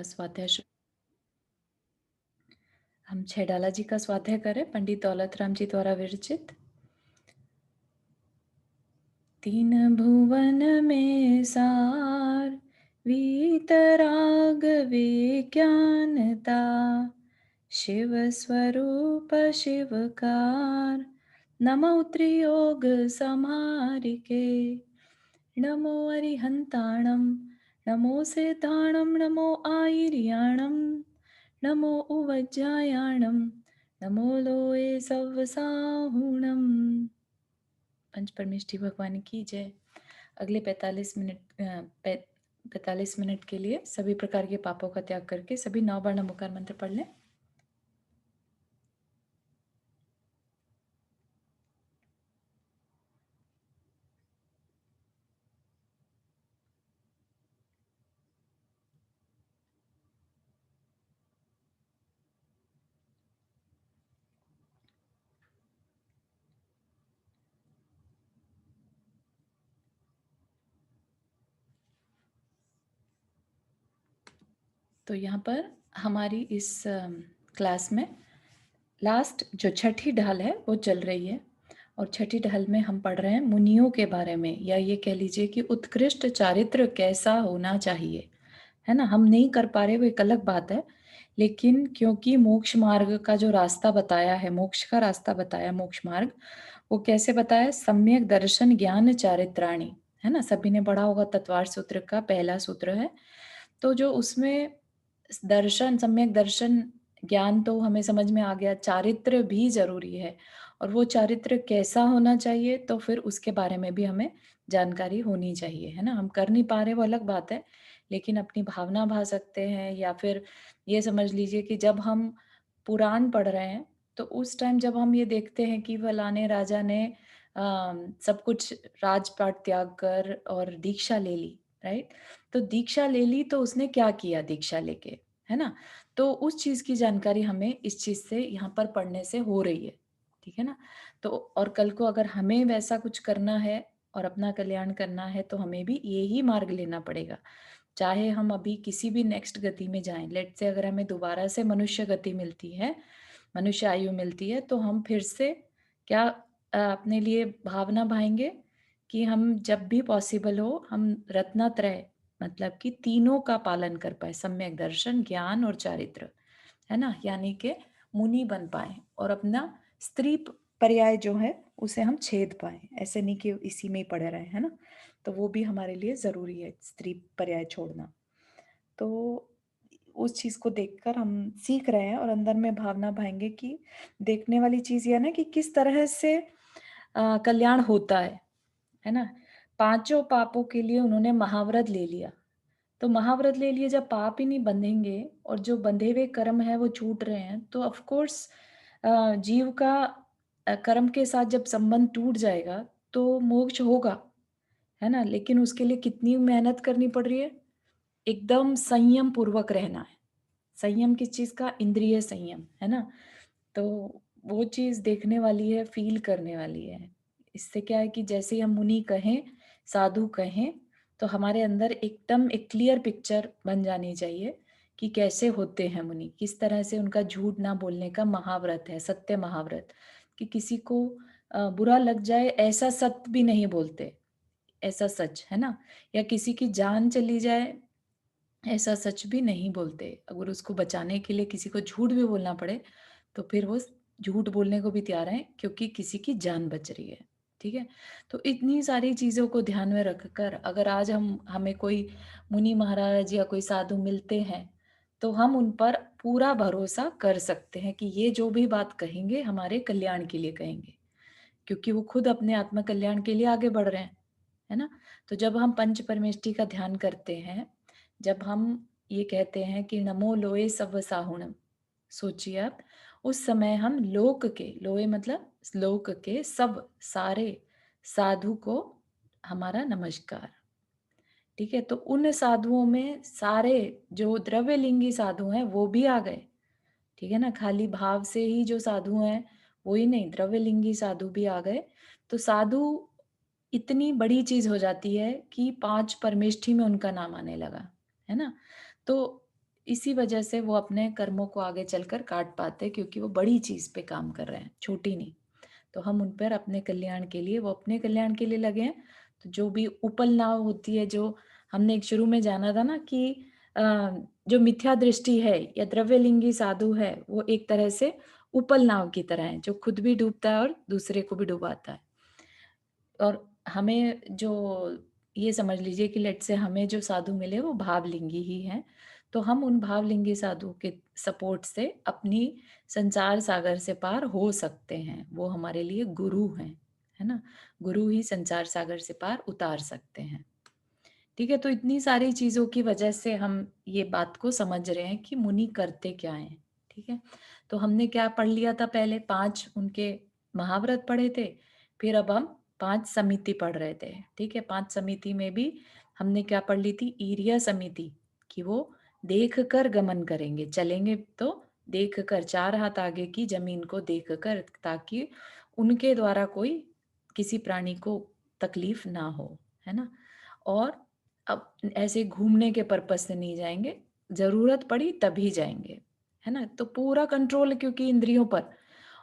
स्वाध्याय हम छैडाला जी का स्वाध्याय करें, पंडित दौलत राम जी द्वारा विरचित। तीन भुवन में सार, वीतराग विज्ञानता, शिव स्वरूप शिवकार, नमो त्रियोग समारिके, नमो अरिहंताणम, नमो सिद्धाणम, नमो आयर्याणम, नमो उवज्जायाणम, नमो लोए सव्वसाहुणम। पंच परमेष्ठी भगवान की जय। अगले 45 मिनट के लिए सभी प्रकार के पापों का त्याग करके सभी 9 बार नमोकार मंत्र पढ़ लें। तो यहाँ पर हमारी इस क्लास में लास्ट जो छठी ढाल है वो चल रही है, और छठी ढाल में हम पढ़ रहे हैं मुनियों के बारे में, या ये कह लीजिए कि उत्कृष्ट चारित्र कैसा होना चाहिए, है ना। हम नहीं कर पा रहे वो एक अलग बात है, लेकिन क्योंकि मोक्ष मार्ग का जो रास्ता बताया है, मोक्ष का रास्ता बताया, मोक्ष मार्ग वो कैसे बताया, सम्यक दर्शन ज्ञान चारित्राणी, है ना। सभी ने पढ़ा होगा, तत्वार सूत्र का पहला सूत्र है। तो जो उसमें दर्शन, सम्यक दर्शन ज्ञान तो हमें समझ में आ गया, चारित्र भी जरूरी है, और वो चारित्र कैसा होना चाहिए तो फिर उसके बारे में भी हमें जानकारी होनी चाहिए, है ना। हम कर नहीं पा रहे वो अलग बात है, लेकिन अपनी भावना भा सकते हैं, या फिर ये समझ लीजिए कि जब हम पुराण पढ़ रहे हैं तो उस टाइम जब हम ये देखते हैं कि फलाने राजा ने सब कुछ राजपाट त्याग कर और दीक्षा ले ली, राइट। तो दीक्षा ले ली तो उसने क्या किया दीक्षा लेके, है ना। तो उस चीज की जानकारी हमें इस चीज से यहाँ पर पढ़ने से हो रही है, ठीक है ना। तो और कल को अगर हमें वैसा कुछ करना है और अपना कल्याण करना है तो हमें भी यही मार्ग लेना पड़ेगा, चाहे हम अभी किसी भी नेक्स्ट गति में जाएं। लेट से अगर हमें दोबारा से मनुष्य गति मिलती है, मनुष्य आयु मिलती है, तो हम फिर से क्या अपने लिए भावना भाएंगे कि हम जब भी पॉसिबल हो हम रत्नत्रय, मतलब कि तीनों का पालन कर पाए, सम्यक दर्शन ज्ञान और चारित्र, है ना, यानी कि मुनि बन पाए और अपना स्त्री पर्याय जो है उसे हम छेद पाए। ऐसे नहीं कि इसी में ही पड़े रहे, है ना। तो वो भी हमारे लिए जरूरी है, स्त्री पर्याय छोड़ना। तो उस चीज को देखकर हम सीख रहे हैं और अंदर में भावना भाएंगे कि देखने वाली चीज ये है ना कि किस तरह से कल्याण होता है ना। पांचों पापों के लिए उन्होंने महाव्रत ले लिया, तो महाव्रत ले लिए, जब पाप ही नहीं बंधेंगे और जो बंधे हुए कर्म है वो छूट रहे हैं, तो ऑफ कोर्स जीव का कर्म के साथ जब संबंध टूट जाएगा तो मोक्ष होगा, है ना। लेकिन उसके लिए कितनी मेहनत करनी पड़ रही है, एकदम संयम पूर्वक रहना है। संयम किस चीज का, इंद्रिय संयम, है ना। तो वो चीज देखने वाली है, फील करने वाली है। इससे क्या है कि जैसे हम मुनि कहें, साधु कहें, तो हमारे अंदर एकदम एक क्लियर पिक्चर बन जानी चाहिए कि कैसे होते हैं मुनि, किस तरह से उनका झूठ ना बोलने का महाव्रत है, सत्य महाव्रत, कि किसी को बुरा लग जाए ऐसा सत्य भी नहीं बोलते, ऐसा सच, है ना। या किसी की जान चली जाए ऐसा सच भी नहीं बोलते। अगर उसको बचाने के लिए किसी को झूठ भी बोलना पड़े तो फिर वो झूठ बोलने को भी तैयार है, क्योंकि किसी की जान बच रही है, ठीक है। तो इतनी सारी चीजों को ध्यान में रखकर अगर आज हम हमें कोई मुनि महाराज या कोई साधु मिलते हैं तो हम उन पर पूरा भरोसा कर सकते हैं कि ये जो भी बात कहेंगे हमारे कल्याण के लिए कहेंगे, क्योंकि वो खुद अपने आत्म कल्याण के लिए आगे बढ़ रहे हैं, है ना। तो जब हम पंच परमेष्टि का ध्यान करते हैं, जब हम ये कहते हैं कि नमो लोए सब साहुणम, सोचिए आप, उस समय हम लोक के, लोए मतलब लोक के सब सारे साधु को हमारा नमस्कार, ठीक है। तो उन साधुओं में सारे जो द्रव्यलिंगी साधु हैं वो भी आ गए, ठीक है ना। खाली भाव से ही जो साधु हैं वो ही नहीं, द्रव्यलिंगी साधु भी आ गए। तो साधु इतनी बड़ी चीज हो जाती है कि 5 परमेष्ठी में उनका नाम आने लगा, है ना। तो इसी वजह से वो अपने कर्मों को आगे चलकर काट पाते हैं, क्योंकि वो बड़ी चीज़ पे काम कर रहे हैं, छोटी नहीं। तो हम उन पर अपने कल्याण के लिए, वो अपने कल्याण के लिए लगे हैं। तो जो भी उपल नाव होती है, जो हमने एक शुरू में जाना था ना कि अ, जो मिथ्या दृष्टि है या द्रव्यलिंगी साधु है, वो एक तरह से उपल नाव की तरह है, जो खुद भी डूबता है और दूसरे को भी डुबाता है। और हमें जो, ये समझ लीजिए कि लेट्स से हमें जो साधु मिले वो भावलिंगी ही हैं, तो हम उन भावलिंगी साधु के सपोर्ट से अपनी संसार सागर से पार हो सकते हैं। वो हमारे लिए गुरु हैं, है ना? गुरु ही संसार सागर से पार उतार सकते हैं। ठीक है, तो इतनी सारी चीज़ों की वजह से हम ये बात को समझ रहे हैं कि मुनि करते क्या हैं, ठीक है? तो हमने क्या पढ़ लिया था पहले, 5 उनके महाव्रत पढ़े थे, फिर अब हम 5 समिति पढ़ रहे थे, ठीक है? 5 समिति में भी हमने क्या पढ़ ली थी? ईर्ष्या समिति, कि वो देख कर गमन करेंगे, चलेंगे तो देख कर, 4 हाथ आगे की ज़मीन को देख कर, ताकि उनके द्वारा कोई किसी प्राणी को तकलीफ ना हो, है ना? और अब ऐसे घूमने के पर्पज़ से नहीं जाएँगे, ज़रूरत पड़ी तभी जाएँगे, है ना? तो पूरा कंट्रोल है, क्योंकि इंद्रियों पर,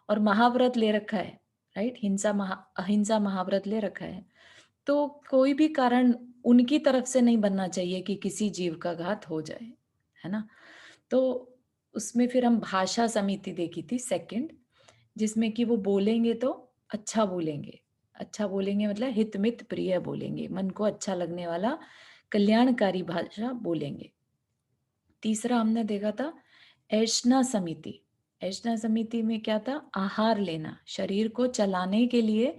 और महाव्रत ले रखा है, राइट? अहिंसा महाव्रत ले रखा है। तो कोई भी कारण उनकी तरफ से नहीं बनना चाहिए कि किसी जीव का घात हो जाए, है ना? तो उसमें फिर हम भाषा समिति देखी थी सेकंड, जिसमें कि वो बोलेंगे तो अच्छा बोलेंगे। अच्छा बोलेंगे मतलब हित-मित प्रिय बोलेंगे, मन को अच्छा लगने वाला कल्याणकारी भाषा बोलेंगे। तीसरा हमने देखा था ऐष्णा समिति। ऐष्णा समिति में क्या था? आहार लेना, शरीर को चलाने के लिए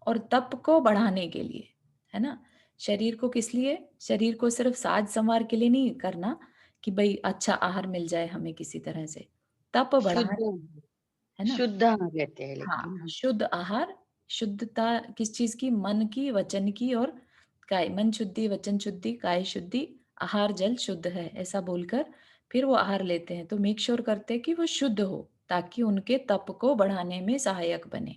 और तप को बढ़ाने के लिए, है ना? शरीर को किस लिए? शरीर को सिर्फ साज-संवार के लिए नहीं करना कि भई अच्छा आहार मिल जाए हमें किसी तरह से। तप बढ़ाएँ, शुद्ध है ना? शुद्ध आहार लेते हैं हाँ, लेकिन हम। शुद्ध आहार, शुद्धता किस चीज़ की? मन की, वचन की और काय। मन शुद्धि, वचन शुद्धि, काय शुद्धि, आहार जल शुद्ध है, ऐसा बोलकर फिर वो आहार लेते हैं। तो मेक श्योर करते हैं कि वो शुद्ध हो, ताकि उनके तप को बढ़ाने में सहायक बने,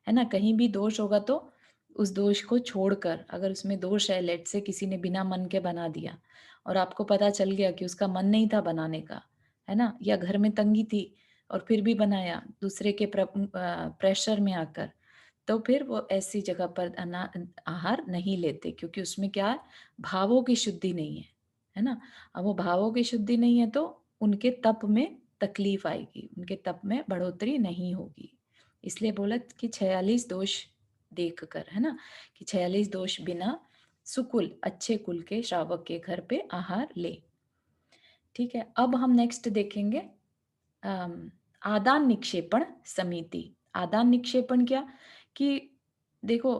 है ना? कहीं भी दोष होगा तो उस दोष को छोड़कर, अगर उसमें दोष है, लेट्स से किसी ने बिना मन के बना दिया और आपको पता चल गया कि उसका मन नहीं था बनाने का, है ना? या घर में तंगी थी और फिर भी बनाया दूसरे के प्रेशर में आकर, तो फिर वो ऐसी जगह पर आहार नहीं लेते, क्योंकि उसमें क्या है? भावों की शुद्धि नहीं है ना? अब वो भावों की शुद्धि नहीं है तो उनके तप में तकलीफ आएगी, उनके तप में बढ़ोतरी नहीं होगी। इसलिए बोला कि 46 दोष देख कर, है ना? कि 46 दोष बिना सुकुल, अच्छे कुल के श्रावक के घर पे आहार ले। ठीक है, अब हम नेक्स्ट देखेंगे अम, आदान निक्षेपण समिति। आदान निक्षेपण क्या? कि देखो,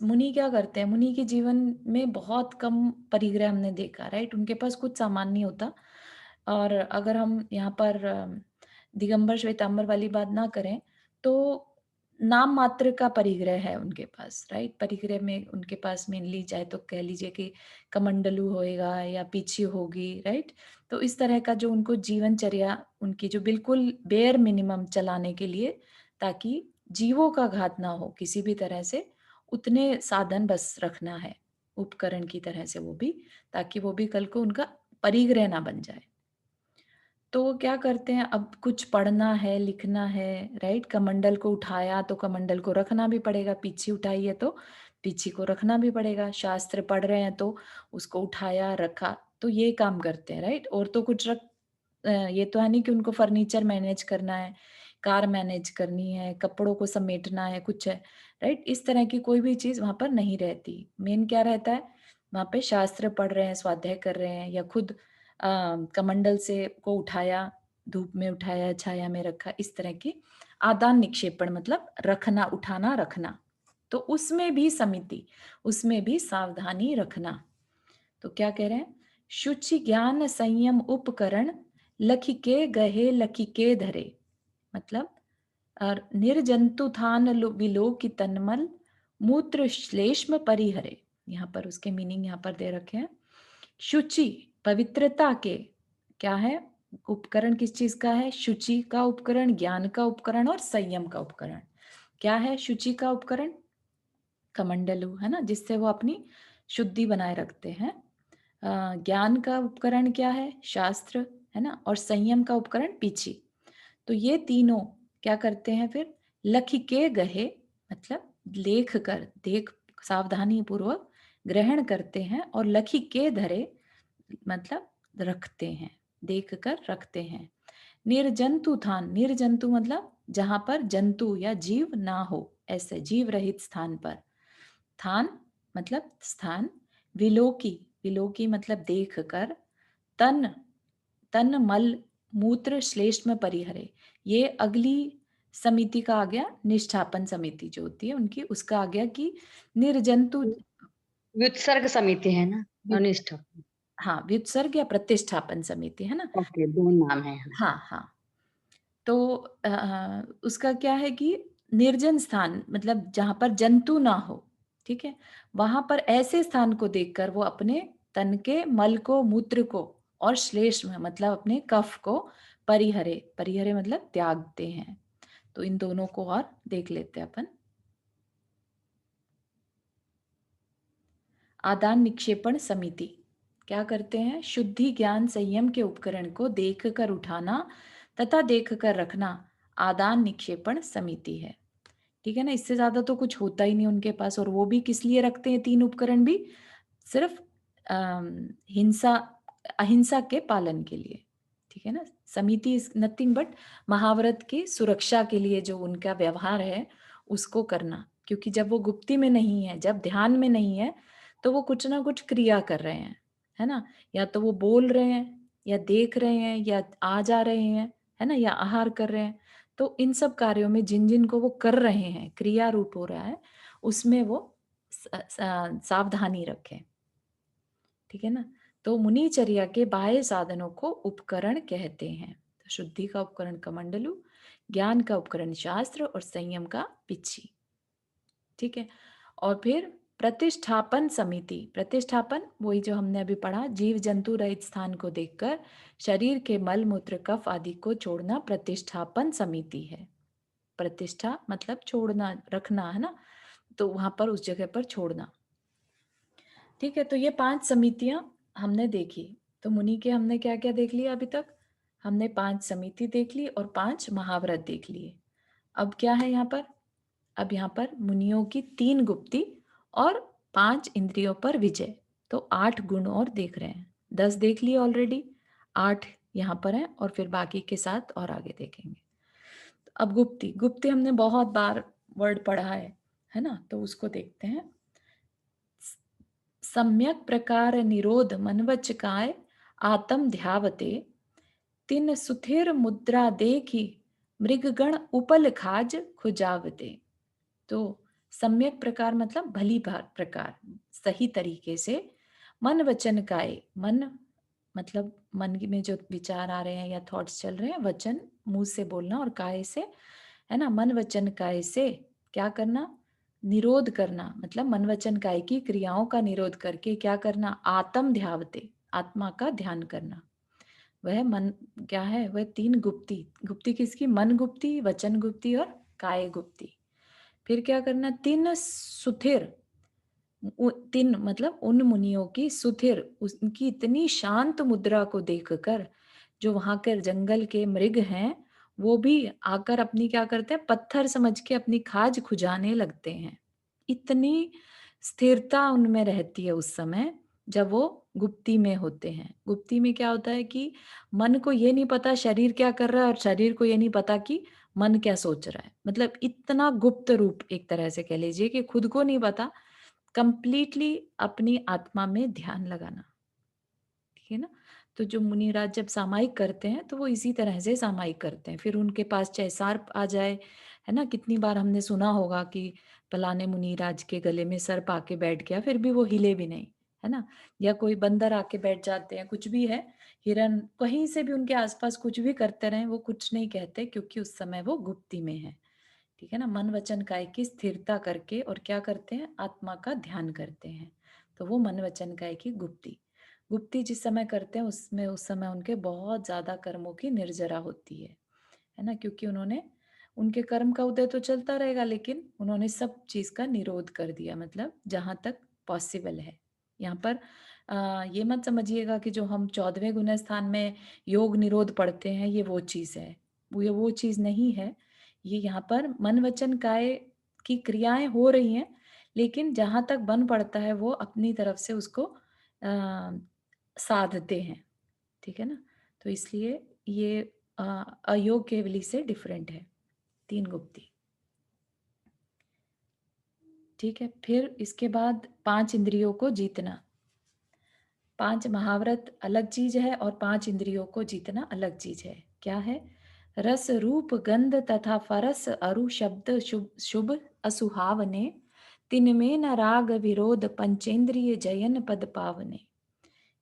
मुनि क्या करते हैं? मुनि के जीवन में बहुत कम परिग्रह हमने देखा, राइट? उनके पास कुछ सामान नहीं होता। और अगर हम यहाँ पर दिगंबर श्वेतांबर वाली बात ना करें, तो नाम मात्र का परिग्रह है उनके पास, राइट? परिग्रह में उनके पास मेनली चाहे तो कह लीजिए कि कमंडलू होएगा या पीछी होगी, राइट? तो इस तरह का जो उनको जीवनचर्या, उनकी जो बिल्कुल बेयर मिनिमम चलाने के लिए, ताकि जीवों का घात ना हो किसी भी तरह से, उतने साधन बस रखना है, उपकरण की तरह से वो भी, ताकि वो भी कल को उनका परिग्रह ना बन जाए। तो वो क्या करते हैं, अब कुछ पढ़ना है, लिखना है, राइट? कमंडल को उठाया तो कमंडल को रखना भी पड़ेगा, पीछे उठाई है तो पीछे को रखना भी पड़ेगा, शास्त्र पढ़ रहे हैं तो उसको उठाया, रखा, तो ये काम करते हैं, राइट? और तो कुछ ये तो है नहीं कि उनको फर्नीचर मैनेज करना है, कार मैनेज करनी है, कपड़ों को समेटना है, कुछ है, राइट? इस तरह की कोई भी चीज़ वहाँ पर नहीं रहती। मेन क्या रहता है? वहाँ पे शास्त्र पढ़ रहे हैं, स्वाध्याय कर रहे हैं, या खुद कमंडल से को उठाया, धूप में उठाया, छाया में रखा, इस तरह की आदान निक्षेपण मतलब रखना, उठाना, रखना। तो उसमें भी समिति, उसमें भी सावधानी रखना। तो क्या कह रहे हैं? शुचि ज्ञान संयम उपकरण, लखिके गहे लखिके धरे। मतलब और निर्जंतु थान विलोकि तन्मल, मूत्र श्लेष्म परिहरे। यहाँ पर उसके मीनिंग यहाँ पर दे रखे हैं। शुचि, पवित्रता के, क्या है? उपकरण किस चीज का है? शुचि का उपकरण, ज्ञान का उपकरण और संयम का उपकरण। क्या है शुचि का उपकरण? कमंडलू, है ना, जिससे वो अपनी शुद्धि बनाए रखते हैं। ज्ञान का उपकरण क्या है? शास्त्र, है ना, और संयम का उपकरण पीछी। तो ये तीनों क्या करते हैं फिर, लखिके गहे मतलब लेख कर, देख सावधानी पूर्वक ग्रहण करते हैं, और लखिके धरे मतलब रखते हैं, देख कर रखते हैं। निर्जंतु थान, निर्जंतु मतलब जहां पर जंतु या जीव ना हो, ऐसे जीव रहित स्थान पर। थान मतलब स्थान। विलोकी, विलोकी मतलब देख कर। तन, तन मल मूत्र श्लेष्म परिहरे, ये अगली समिति का आ गया, निष्ठापन समिति जो होती है उनकी, उसका आ गया कि निर्जंतु। व्युत्सर्ग समिति है ना, वि- अनिष्ठ। हाँ, व्युत्सर्ग या प्रतिष्ठापन समिति है ना। ओके, दो नाम है। हाँ हाँ। तो उसका क्या है कि निर्जन स्थान मतलब जहां पर जंतु ना हो, ठीक है, वहां पर ऐसे स्थान को देखकर वो अपने तन के मल को, मूत्र को, और श्लेष्म मतलब अपने कफ को परिहरे, परिहरे मतलब त्यागते हैं। तो इन दोनों को और देख लेते हैं अपन। आदान निक्षेपण समिति क्या करते हैं, शुद्धि ज्ञान संयम के उपकरण को देख कर उठाना तथा देख कर रखना आदान निक्षेपण समिति है। ठीक है ना, इससे ज्यादा तो कुछ होता ही नहीं उनके पास। और वो भी किस लिए रखते हैं तीन उपकरण भी, सिर्फ हिंसा अहिंसा के पालन के लिए। ठीक है ना, समिति इज नथिंग बट महाव्रत की सुरक्षा के लिए जो उनका व्यवहार है उसको करना। क्योंकि जब वो गुप्ती में नहीं है, जब ध्यान में नहीं है, तो वो कुछ ना कुछ क्रिया कर रहे हैं, है ना, या तो वो बोल रहे हैं, या देख रहे हैं, या आ जा रहे हैं, है ना, या आहार कर रहे हैं। तो इन सब कार्यों में जिन जिन को वो कर रहे हैं, क्रिया रूप हो रहा है, उसमें वो सावधानी रखें। ठीक है ना। तो मुनिचर्या के बाह्य साधनों को उपकरण कहते हैं। तो शुद्धि का उपकरण कमंडलू, ज्ञान का उपकरण शास्त्र, और संयम का पिच्छी। ठीक है। और फिर प्रतिष्ठापन समिति, प्रतिष्ठापन वही जो हमने अभी पढ़ा, जीव जंतु रहित स्थान को देखकर शरीर के मल मूत्र कफ आदि को छोड़ना प्रतिष्ठापन समिति है। प्रतिष्ठा मतलब छोड़ना, रखना, है ना, तो वहां पर उस जगह पर छोड़ना। ठीक है, तो ये 5 समितियां हमने देखी। तो मुनि के हमने क्या क्या देख लिया अभी तक, हमने 5 समिति देख ली और 5 महाव्रत देख लिए। अब क्या है यहाँ पर, अब यहाँ पर मुनियों की 3 गुप्ती और 5 इंद्रियों पर विजय। तो 8 गुण और देख रहे हैं, 10 देख लिए ऑलरेडी, 8 यहाँ पर हैं, और फिर बाकी के साथ और आगे देखेंगे। अब गुप्ती, गुप्ती हमने बहुत बार वर्ड पढ़ा है ना, तो उसको देखते हैं। सम्यक प्रकार निरोध मनवच काय आत्म ध्यावते, तिन सुथिर मुद्रा देखी मृगगण उपल खाज खुजावते। तो सम्यक प्रकार मतलब भली प्रकार, सही तरीके से, मन वचन काय, मन मतलब मन में जो विचार आ रहे हैं या थॉट्स चल रहे हैं, वचन मुंह से बोलना, और काय से, है ना, मन वचन काय से क्या करना, निरोध करना, मतलब मन वचन काय की क्रियाओं का निरोध करके क्या करना, आत्म ध्यावते, आत्मा का ध्यान करना। वह मन क्या है, वह 3 गुप्ती, गुप्ती किसकी, मन गुप्ती, वचन गुप्ती और काय गुप्ती। फिर क्या करना, 3 सुथिर, 3 मतलब उन मुनियों की सुथिर, उनकी इतनी शांत मुद्रा को देखकर जो वहां के जंगल के मृग हैं, वो भी आकर अपनी क्या करते हैं, पत्थर समझ के अपनी खाज खुजाने लगते हैं। इतनी स्थिरता उनमें रहती है उस समय जब वो गुप्ती में होते हैं। गुप्ती में क्या होता है कि मन को ये नहीं पता शरीर क्या कर रहा है, और शरीर को ये नहीं पता कि मन क्या सोच रहा है। मतलब इतना गुप्त रूप, एक तरह से कह लीजिए कि खुद को नहीं पता, कंप्लीटली अपनी आत्मा में ध्यान लगाना। ठीक है ना। तो जो मुनिराज जब सामायिक करते हैं तो वो इसी तरह से सामायिक करते हैं। फिर उनके पास चाहे सर्प आ जाए, है ना, कितनी बार हमने सुना होगा कि फलाने मुनिराज के गले में सर्प आके बैठ गया, फिर भी वो हिले भी नहीं, है ना, या कोई बंदर आके बैठ जाते हैं, कुछ भी है, हिरन, कहीं से भी उनके आसपास कुछ भी करते रहे, वो कुछ नहीं कहते, क्योंकि उस समय वो गुप्ती में है। ठीक है ना, मन वचन काय की स्थिरता करके और क्या करते हैं, आत्मा का ध्यान करते हैं। तो वो मन वचन काय की गुप्ती, गुप्ती जिस समय करते हैं उसमें उस समय उनके बहुत ज्यादा कर्मों की निर्जरा होती है ना, क्योंकि उन्होंने, उनके कर्म का उदय तो चलता रहेगा, लेकिन उन्होंने सब चीज का निरोध कर दिया, मतलब जहां तक पॉसिबल है। यहाँ पर ये मत समझिएगा कि जो हम 14वें गुण स्थान में योग निरोध पढ़ते हैं ये वो चीज़ है। वो चीज़ नहीं है। ये यहाँ पर मन वचन काय की क्रियाएँ हो रही हैं, लेकिन जहाँ तक बन पड़ता है वो अपनी तरफ से उसको साधते हैं। ठीक है ना? तो इसलिए ये अ, अयोग केवली से डिफरेंट है, 3 गुप्ती। ठीक है? फिर इसके बाद 5 इंद्रियों को जीतना। 5 महाव्रत अलग चीज़ है और 5 इंद्रियों को जीतना अलग चीज़ है। क्या है? रस, रूप, गंध तथा फरस अरु शब्द शुभ शुभ असुहावने, तिनमें न राग विरोध पंचेंद्रिय जयन पद पावने।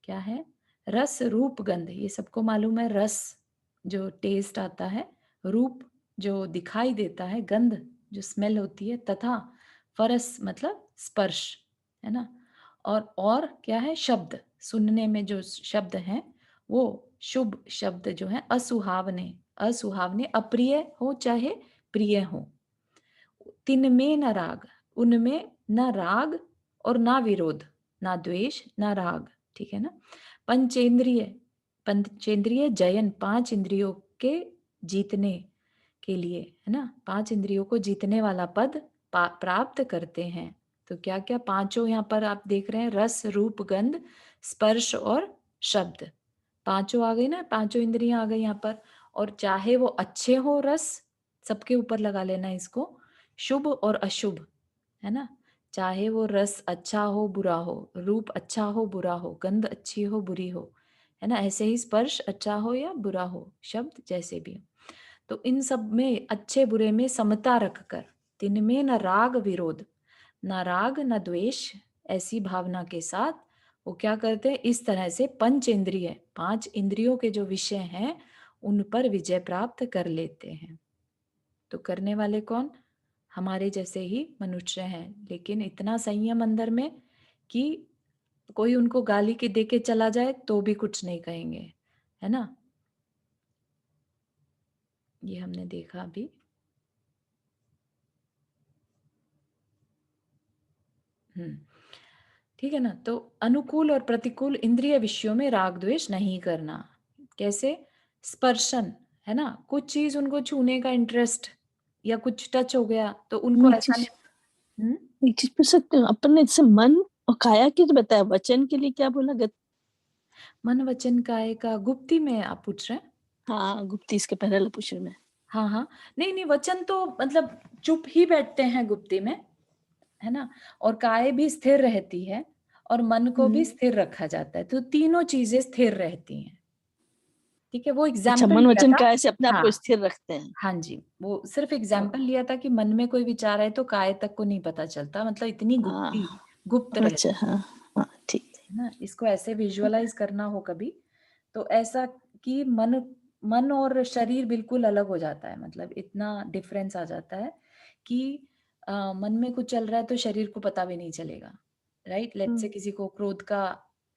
क्या है? रस, रूप, गंध ये सबको मालूम है। रस जो टेस्ट आता है, रूप जो दिखाई देता है, गंध जो स्मेल होती है, तथा फरस मतलब स्पर्श, है ना? और क्या है? शब्द, सुनने में जो शब्द हैं वो शुभ शब्द जो है असुहावने, असुहावने अप्रिय हो चाहे प्रिय हो। तिनमें न राग, उनमें न राग और ना विरोध, ना द्वेष, ना राग। ठीक है ना? पंचेंद्रिय, पंचेंद्रिय जयन, 5 इंद्रियों के जीतने के लिए, है ना? 5 इंद्रियों को जीतने वाला पद प्राप्त करते हैं। तो क्या-क्या पाँचों यहाँ पर आप देख रहे हैं, रस, रूप, गंध, स्पर्श और शब्द। पाँचों आ गई ना, पाँचों इंद्रियाँ आ गई यहाँ पर। और चाहे वो अच्छे हो रस, सबके ऊपर लगा लेना इसको, शुभ और अशुभ, है ना? चाहे वो रस अच्छा हो, बुरा हो, रूप अच्छा हो, बुरा हो, गंध अच्छी हो, बुरी हो, है ना? ऐसे ही स्पर्श अच्छा हो या बुरा हो, शब्द जैसे भी हो। तो इन सब में अच्छे बुरे में समता रखकर, तिनमें न राग विरोध, ना राग ना द्वेष, ऐसी भावना के साथ वो क्या करते हैं, इस तरह से पंच इंद्रिय, 5 इंद्रियों के जो विषय हैं उन पर विजय प्राप्त कर लेते हैं। तो करने वाले कौन? हमारे जैसे ही मनुष्य हैं, लेकिन इतना संयम अंदर में कि कोई उनको गाली के दे के चला जाए तो भी कुछ नहीं कहेंगे, है ना? ये हमने देखा अभी। हम्म, ठीक है ना? तो अनुकूल और प्रतिकूल इंद्रिय विषयों में राग द्वेष नहीं करना। कैसे? स्पर्शन, है ना? कुछ चीज उनको छूने का इंटरेस्ट या कुछ टच हो गया तो मैं उनको एक ऐसा चीज नहीं। एक चीज पूछ सकती हूँ, अपन ने जैसे मन और काया की तो बताया, वचन के लिए क्या बोला? मन वचन काय का गुप्ती में आप पूछ रहे हैं? हाँ, गुप्ती इसके पहले पूछ रही मैं। हाँ हाँ, नहीं नहीं, वचन तो मतलब चुप ही बैठते हैं गुप्ती में, है ना? और काय भी स्थिर रहती है और मन को भी स्थिर रखा जाता है, तो तीनों चीजें स्थिर रहती हैं। ठीक है, वो अच्छा, एग्जाम्पल मन लिया वचन था। काय से अपने आप हाँ को स्थिर रखते हैं। हाँ जी, वो सिर्फ हाँ एग्जाम्पल लिया था कि मन में कोई विचार है तो काय तक को नहीं पता चलता, मतलब इतनी गुप्ती, हाँ, गुप्त अच्छा, रहती हाँ हाँ, ठीक है ना? इसको ऐसे विजुअलाइज करना हो कभी तो ऐसा कि मन मन और शरीर बिल्कुल अलग हो जाता है, मतलब इतना डिफरेंस आ जाता है कि मन में कुछ चल रहा है तो शरीर को पता भी नहीं चलेगा, राइट? लेट्स से किसी को क्रोध का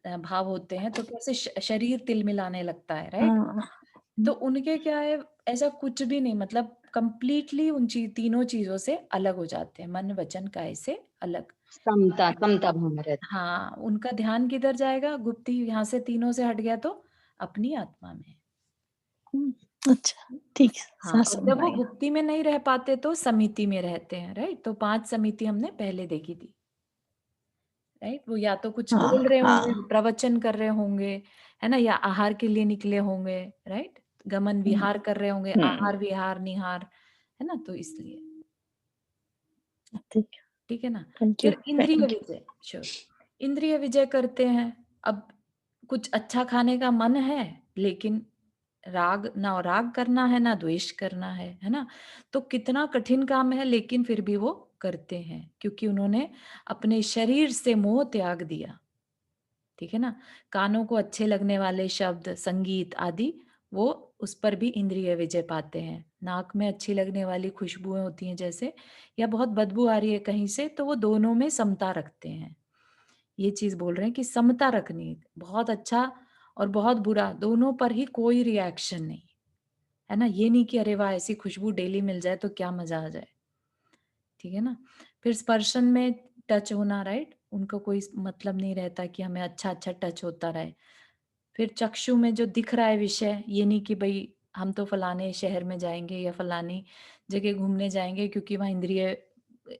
भाव होते हैं तो कैसे शरीर तिलमिलाने लगता है, राइट? हाँ। तो उनके क्या है, ऐसा कुछ भी नहीं, मतलब कंप्लीटली उन तीनों चीजों से अलग हो जाते हैं, मन वचन काय से अलग। समता समता भाव में रहते। हाँ, उनका ध्यान किधर जाएगा? गुप्ती यहाँ से तीनों से हट गया तो अपनी आत्मा में। अच्छा, ठीक है, हाँ, सांस और समझ जब वो में आया। गुप्ती में नहीं रह पाते तो समिति में रहते हैं, राइट? तो 5 समिति हमने पहले देखी थी, राइट? वो या तो कुछ हाँ बोल रहे होंगे, हाँ। प्रवचन कर रहे होंगे, है ना? या आहार के लिए निकले होंगे, राइट? गमन विहार कर रहे होंगे, हम्म, आहार विहार निहार, है ना? तो इसलिए, ठीक है, ठीक है ना? थैंक यू फिर इंद्रिय थैंक यू। Vijay, sure. इंद्रिय विजय करते हैं। अब कुछ अच्छा खाने का मन है, लेकिन राग ना राग करना है ना द्वेष करना है ना? तो कितना कठिन काम है, लेकिन फिर भी वो करते हैं क्योंकि उन्होंने अपने शरीर से मोह त्याग दिया। ठीक है ना? कानों को अच्छे लगने वाले शब्द, संगीत आदि वो उस पर भी इंद्रिय विजय पाते हैं। नाक में अच्छी लगने वाली खुशबुएं होती हैं जैसे, या बहुत बदबू आ रही है कहीं से, तो वो दोनों में समता रखते हैं। ये चीज़ बोल रहे हैं कि समता रखनी है। बहुत अच्छा और बहुत बुरा दोनों पर ही कोई रिएक्शन नहीं, है ना? ये नहीं कि अरे वाह! ऐसी खुशबू डेली मिल जाए तो क्या मज़ा आ जाए, ठीक है ना? फिर स्पर्शन में टच होना, राइट? उनको कोई मतलब नहीं रहता कि हमें अच्छा अच्छा टच होता रहे। फिर चक्षु में जो दिख रहा है विषय, ये नहीं कि भाई हम तो फलाने शहर में जाएंगे या फलानी जगह घूमने जाएंगे क्योंकि वहाँ इंद्रिय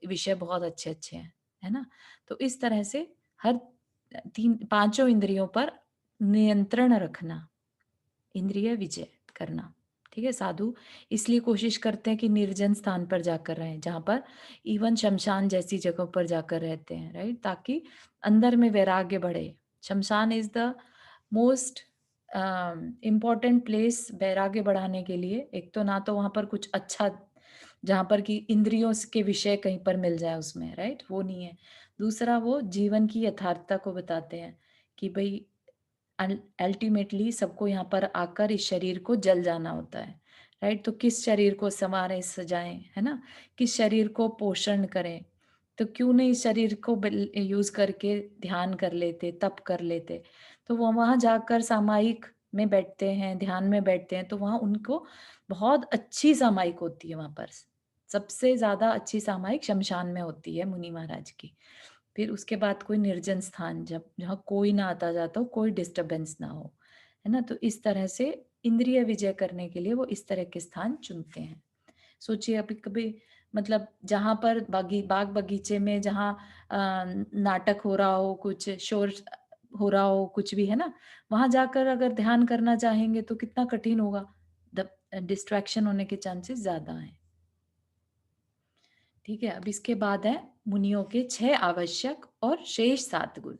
विषय बहुत अच्छे अच्छे हैं, है ना। तो इस तरह से हर तीन पांचों इंद्रियों पर नियंत्रण रखना, इंद्रिय विजय करना। ठीक है, साधु इसलिए कोशिश करते हैं कि निर्जन स्थान पर जाकर रहें, जहाँ पर इवन शमशान जैसी जगहों पर जाकर रहते हैं, राइट, ताकि अंदर में वैराग्य बढ़े। शमशान is the most important place वैराग्य बढ़ाने के लिए। एक तो ना तो वहां पर कुछ अच्छा जहाँ पर कि इंद्रियों के विषय कहीं पर मिल जाए उसमें, राइट, वो नहीं है। दूसरा, वो जीवन की यथार्थता को बताते हैं कि भाई अल्टीमेटली सबको यहाँ पर आकर इस शरीर को जल जाना होता है, राइट। तो किस शरीर को संवारें सजाएं, है ना, किस शरीर को पोषण करें, तो क्यों नहीं इस शरीर को यूज करके ध्यान कर लेते, तप कर लेते। तो वो वहां जाकर सामायिक में बैठते हैं, ध्यान में बैठते हैं, तो वहां उनको बहुत अच्छी सामायिक होती है। वहां पर सबसे ज्यादा अच्छी सामायिक शमशान में होती है मुनि महाराज की। फिर उसके बाद कोई निर्जन स्थान, जब जहाँ कोई ना आता जाता हो, कोई डिस्टरबेंस ना हो, है ना। तो इस तरह से इंद्रिय विजय करने के लिए वो इस तरह के स्थान चुनते हैं। सोचिए अभी कभी मतलब जहाँ पर बाग बगीचे में जहाँ नाटक हो रहा हो, कुछ शोर हो रहा हो, कुछ भी, है ना, वहां जाकर अगर ध्यान करना चाहेंगे तो कितना कठिन होगा, डिस्ट्रैक्शन होने के चांसेस ज्यादा हैं। ठीक है, अब इसके बाद है मुनियों के 6 आवश्यक और शेष 7 गुण।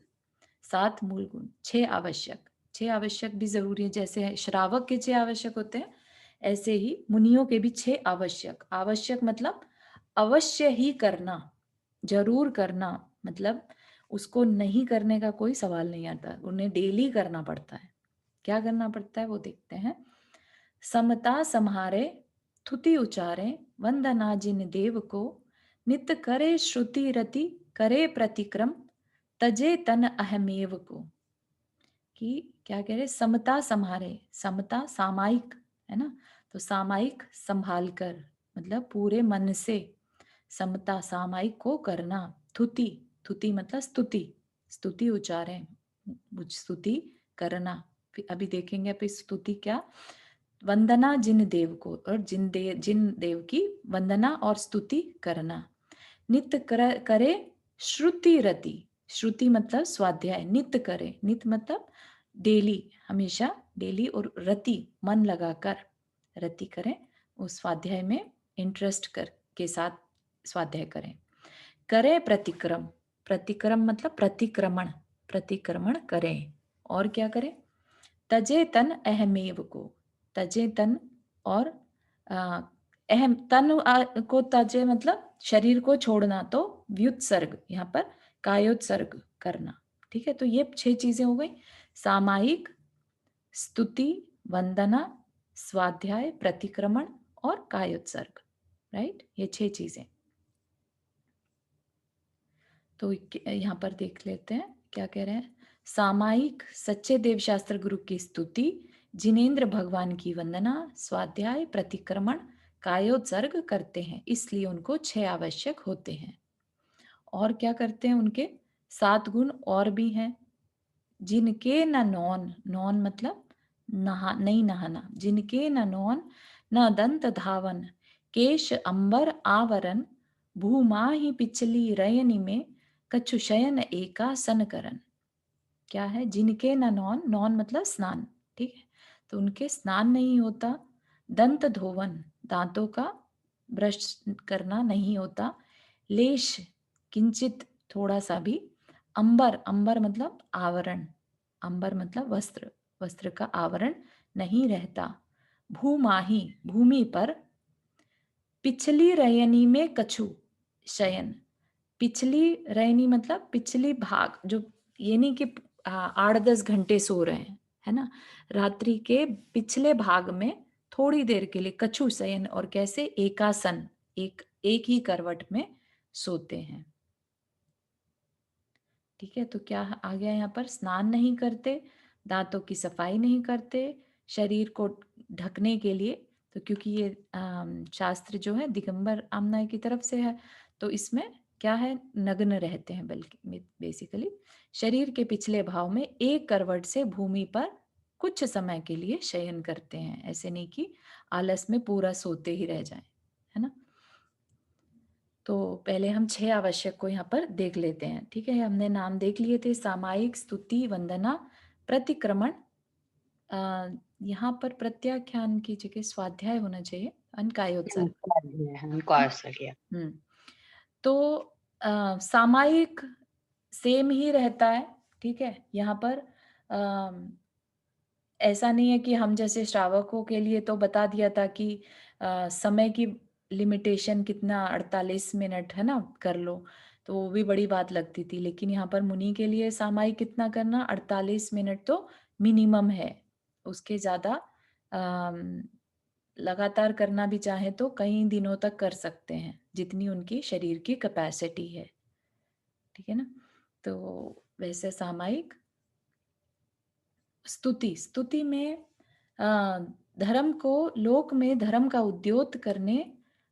7 मूल गुण, 6 आवश्यक। 6 आवश्यक भी जरूरी है, जैसे श्रावक के 6 आवश्यक होते हैं, ऐसे ही मुनियों के भी 6 आवश्यक। आवश्यक मतलब अवश्य ही करना, जरूर करना, मतलब उसको नहीं करने का कोई सवाल नहीं आता, उन्हें डेली करना पड़ता है। क्या करना पड़ता है वो देखते हैं। समता सम्हारे, थुति उचारे, वंदना जिन देव को, नित करे श्रुति रति, करे प्रतिक्रम, तजे तन अहमेव को। कि क्या कह रहे, समता सम्हारे, समता सामायिक, है ना, तो सामायिक संभाल कर, मतलब पूरे मन से समता सामायिक को करना। थुति, थुति मतलब स्तुति, स्तुति उच्चारें, स्तुति करना। फिर अभी देखेंगे अभी स्तुति क्या। वंदना जिन देव को, और जिन देव की वंदना और स्तुति करना। नित्य करे श्रुति रति, श्रुति मतलब स्वाध्याय, नित्य करे, नित्य मतलब डेली, हमेशा डेली, और रति मन लगाकर रति करें, उस स्वाध्याय में इंटरेस्ट कर के साथ स्वाध्याय करें। करे प्रतिक्रम, प्रतिक्रम मतलब प्रतिक्रमण, प्रतिक्रमण करें। और क्या करें, तजे तन अहमेव को, तजे तन और अहम, तन को तजे मतलब शरीर को छोड़ना, तो व्युत्सर्ग, यहाँ पर कायोत्सर्ग करना। ठीक है, तो ये 6 चीजें हो गई, सामायिक, स्तुति, वंदना, स्वाध्याय, प्रतिक्रमण और कायोत्सर्ग, राइट, ये 6 चीजें। तो यहाँ पर देख लेते हैं क्या कह रहे हैं। सामायिक सच्चे देवशास्त्र गुरु की स्तुति, जिनेन्द्र भगवान की वंदना, स्वाध्याय, प्रतिक्रमण, कायोत्सर्ग करते हैं, इसलिए उनको 6 आवश्यक होते हैं। और क्या करते हैं, उनके 7 गुण और भी हैं। जिनके न नौन, नौन मतलब नहीं नहाना, जिनके न नौन न दंत धावन, केश अंबर आवरण, भूमा ही पिछली रयनि में, कछु शयन एकासन करन। क्या है, जिनके न नौन, नौन मतलब स्नान, ठीक है, तो उनके स्नान नहीं होता। दंत धोवन, दांतों का ब्रश करना नहीं होता। लेश, किंचित थोड़ा सा भी। अंबर, अंबर मतलब आवरण, अंबर मतलब वस्त्र, वस्त्र का आवरण नहीं रहता। भूमाही, भूमि पर। पिछली रयनी में कछु शयन, पिछली रैनी मतलब पिछली भाग, जो ये नहीं कि 8-10 घंटे सो रहे हैं, है ना, रात्रि के पिछले भाग में थोड़ी देर के लिए, कछु शयन, और कैसे, एकासन, एक ही करवट में सोते हैं। ठीक है, तो क्या आ गया यहाँ पर, स्नान नहीं करते, दांतों की सफाई नहीं करते, शरीर को ढकने के लिए, तो क्योंकि ये शास्त्र जो है दिगंबर आमनाय की तरफ से है, तो इसमें क्या है, नग्न रहते हैं, बल्कि बेसिकली शरीर के पिछले भाव में एक करवट से भूमि पर कुछ समय के लिए शयन करते हैं। ऐसे नहीं कि आलस में पूरा सोते ही रह जाएं, है ना। तो पहले हम 6 आवश्यक को यहाँ पर देख लेते हैं। ठीक है, हमने नाम देख लिए थे, सामायिक, स्तुति, वंदना, प्रतिक्रमण। यहाँ पर प्रत्याख्यान की जगह स्वाध्याय होना चाहिए, अनकायोत्सर्ग। हमको ऐसा किया। तो सामायिक सेम ही रहता है। ठीक है, यहाँ पर ऐसा नहीं है कि हम जैसे श्रावकों के लिए तो बता दिया था कि समय की लिमिटेशन कितना, 48 मिनट है ना, कर लो, तो वो भी बड़ी बात लगती थी। लेकिन यहाँ पर मुनि के लिए सामायिक कितना करना, 48 मिनट तो मिनिमम है। उसके ज़्यादा लगातार करना भी चाहे तो कई दिनों तक कर सकते हैं, जितनी उनकी शरीर की कैपेसिटी है। ठीक है ना। तो वैसे सामायिक। स्तुति, स्तुति में धर्म को, लोक में धर्म का उद्योत करने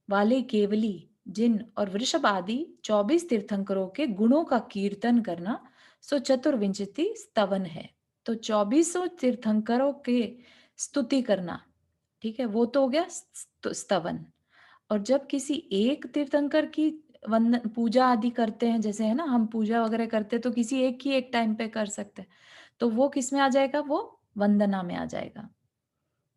वाले केवली, जिन और वृषभ आदि 24 तीर्थंकरों के गुणों का कीर्तन करना, सो चतुर्विंशति स्तवन है। तो 24 तीर्थंकरों के स्तुति करना, ठीक है, वो तो हो गया स्तवन। और जब किसी एक तीर्थंकर की वंदन पूजा आदि करते हैं, जैसे है ना, हम पूजा वगैरह करते हैं तो किसी एक ही एक टाइम पे कर सकते हैं, तो वो किस में आ जाएगा, वो वंदना में आ जाएगा।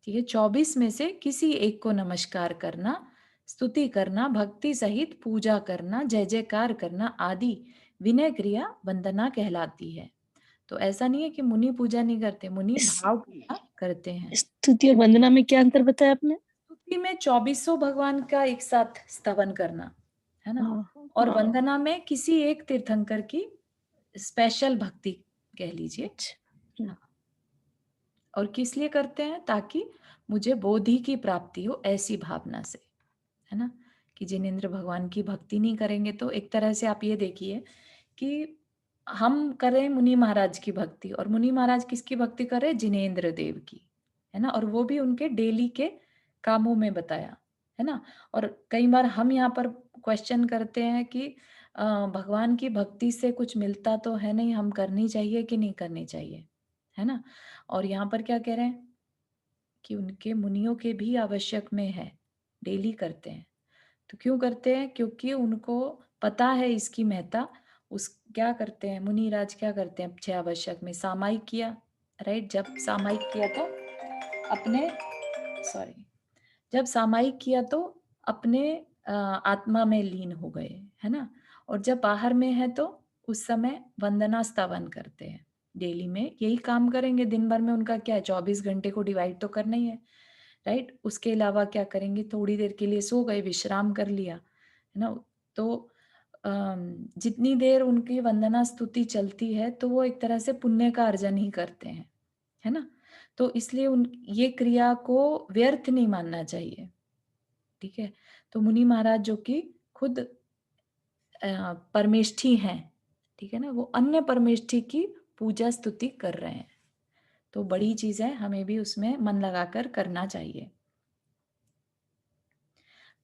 ठीक है, 24 में से किसी एक को नमस्कार करना, स्तुति करना, भक्ति सहित पूजा करना, जय जयकार करना आदि विनय क्रिया वंदना कहलाती है। तो ऐसा नहीं है कि मुनि पूजा नहीं करते, मुनि भाव पूजा करते हैं। स्तुति और वंदना में क्या अंतर बताया आपने? स्तुति में 24 भगवान का एक साथ स्तवन करना, है ना, और हाँ। वंदना में किसी एक तीर्थंकर की स्पेशल भक्ति कह लीजिए। अच्छा। हाँ। और किस लिए करते हैं, ताकि मुझे बोधि की प्राप्ति हो, ऐसी भावना से, है ना। कि जिनेंद्र भगवान की भक्ति नहीं करेंगे तो एक तरह से आप ये देखिए कि हम करें मुनि महाराज की भक्ति, और मुनि महाराज किसकी भक्ति कर रहे हैं, जिनेंद्र देव की, है ना। और वो भी उनके डेली के कामों में बताया, है ना। और कई बार हम यहाँ पर क्वेश्चन करते हैं कि भगवान की भक्ति से कुछ मिलता तो है नहीं, हम करनी चाहिए कि नहीं करनी चाहिए, है ना। और यहाँ पर क्या कह रहे हैं कि उनके मुनियों के भी आवश्यक में है, डेली करते हैं। तो क्यों करते हैं, क्योंकि उनको पता है इसकी महत्ता। उस क्या करते हैं मुनिराज, क्या करते हैं 6 आवश्यक में, सामायिक किया, राइट। जब सामायिक किया तो अपने, सॉरी, जब सामायिक किया तो अपने आत्मा में लीन हो गए, है ना। और जब बाहर में है तो उस समय वंदना स्तवन करते हैं। डेली में यही काम करेंगे, दिन भर में उनका क्या है, 24 घंटे को डिवाइड तो करना ही है, राइट। उसके अलावा क्या करेंगे, थोड़ी देर के लिए सो गए, विश्राम कर लिया, है ना। तो जितनी देर उनकी वंदना स्तुति चलती है तो वो एक तरह से पुण्य का अर्जन ही करते हैं, है ना। तो इसलिए उन ये क्रिया को व्यर्थ नहीं मानना चाहिए। ठीक है, तो मुनि महाराज जो कि खुद परमेष्ठी हैं, ठीक है ना, वो अन्य परमेष्ठी की पूजा स्तुति कर रहे हैं। तो बड़ी चीज है, हमें भी उसमें मन लगाकर करना चाहिए।